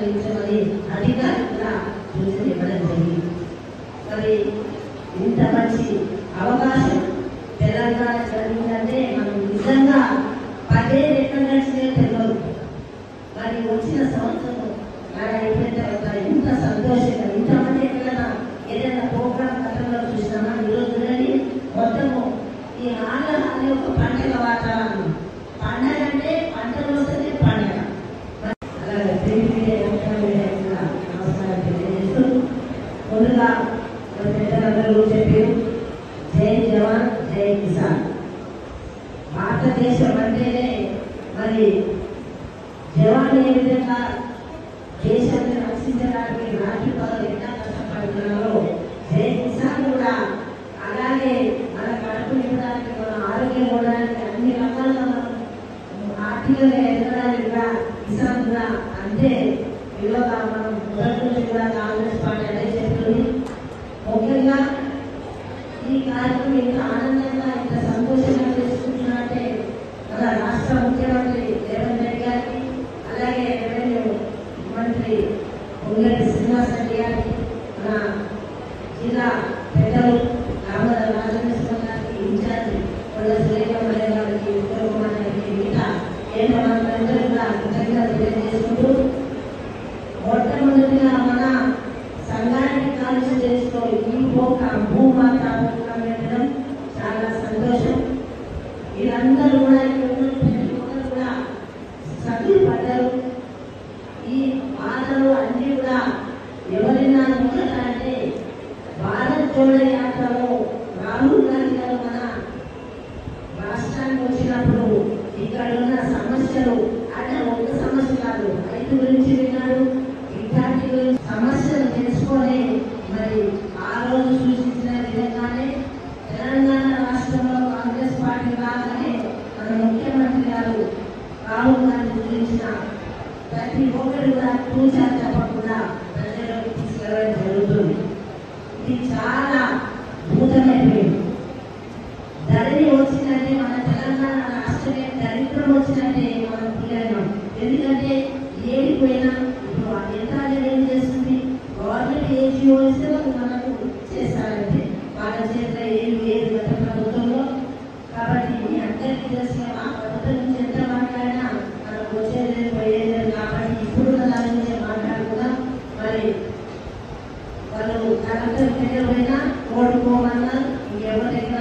ఆవిష్కరించమని అధికారిగా సూచన ఇవ్వడం జరిగింది. మరి ఇంత మంచి అవకాశం తెలంగాణ జరిగిందంటే మనం నిజంగా 10 ఏళ్ళు ఎక్కడ నడిచినే తెలియదు. మరి వచ్చిన సంవత్సరం మరి అయిపోయిన తర్వాత ఎంత సంతోషంగా ఇంతమంది ఎక్కడైనా ఏదైనా ప్రోగ్రాం గతంలో చూసినామా ఈరోజు మొత్తము ఈ ఆలయాన్ని ఒక పండుగ వాతావరణం. పండగ అంటే పంటలు వస్తే పండుగ. అలాగే నమస్కారం తెలియజేస్తూ ముందుగా పెద్దలందరూ చెప్పారు జై జవాన్ జై కిసాన్. భారతదేశం అంటేనే మరి జవాన్ ఏ విధంగా దేశాన్ని రక్షించడానికి రాష్ట్రాలు ఎట్లా కష్టపడుతున్నారో జై కిసాన్ కూడా అలాగే మన కడుపు నింపడానికి మన ఆరోగ్యం ఉండడానికి అన్ని రకాలుగా మనం ఆర్థికంగా ఎదగడానికి కూడా కిసాన్ కూడా అంతే విలువగా మనం మొదటి నుంచి కూడా కాంగ్రెస్ పార్టీ అదే చెప్తుంది. ముఖ్యంగా ఈ కార్యక్రమం ఇంత ఆనందంగా ఇంత సంతోషంగా చేసుకుంటున్నారంటే మన రాష్ట్ర ముఖ్యమంత్రి రేవంత్ రెడ్డి గారికి అలాగే రెవెన్యూ మంత్రి పొంగులేటి శ్రీనివాస్ రెడ్డి గారికి మన జిల్లా పెద్దలు రాజేశ్వర గారికి ఇన్ఛార్జి సురేఖమయ్య గారికి ఉత్తర కుమార్ గారికి మిగతా కేంద్ర మంత్రులందరూ కూడా కృతజ్ఞతలు తెలియజేసుకుంటూ మొట్టమొదటిగా మన సంఘానికి కాన్స్టిట్యూన్సీలో ఈ భూమాత పెట్టడం చాలా సంతోషం. వీరందరూ కూడా కూడా సభ్యులు పడ్డారు. ఈ బాధలు అన్నీ కూడా ఎవరైనా అంటే భారత్ జోడో యాత్రలో రాహుల్ గాంధీ గారు మన రాష్ట్రానికి వచ్చినప్పుడు ఇక్కడ ఉన్న సమస్యలు అంటే ఒక్క సమస్య కాదు, రైతు గురించి విన్నాడు, విద్యార్థి గురించి సమస్యలు తెలుసుకొని మరి ఆ రోజు సూచించిన విధంగానే తెలంగాణ రాష్ట్రంలో కాంగ్రెస్ పార్టీ రాగానే మన ముఖ్యమంత్రి గారు రాహుల్ గాంధీ గురించిన ప్రతి ఒక్కరు కూడా చూసా చెప్పకుండా ప్రజలకు తీసుకెళ్ళడం జరుగుతుంది. ఇది చాలా భూతమైపోయింది. ధరణి వచ్చిందంటే మన తెలంగాణ రాష్ట్రమే దరిద్రం వచ్చినట్టే మనం పిల్లలం. ఎందుకంటే ఏడిపోయినా ఇప్పుడు యంత్రాలు ఏం చేస్తుంది, గవర్నమెంట్ ఏజీఓ ఇస్తే మనకు చేస్తారంటే వాళ్ళ చేతిలో ఏది గత ప్రభుత్వంలో. కాబట్టి మీ అందరికీ తెలిసిన ఆ ప్రభుత్వం నుంచి ఎంత మాట్లాడినా మనకు వచ్చేది పోయేది. కాబట్టి ఇప్పుడున్న దాని గురించి మాట్లాడుకుందాం. మరి వాళ్ళు కలెక్టర్ దగ్గర పోయినా ఓడుకోమన్నా ఎవరి దగ్గర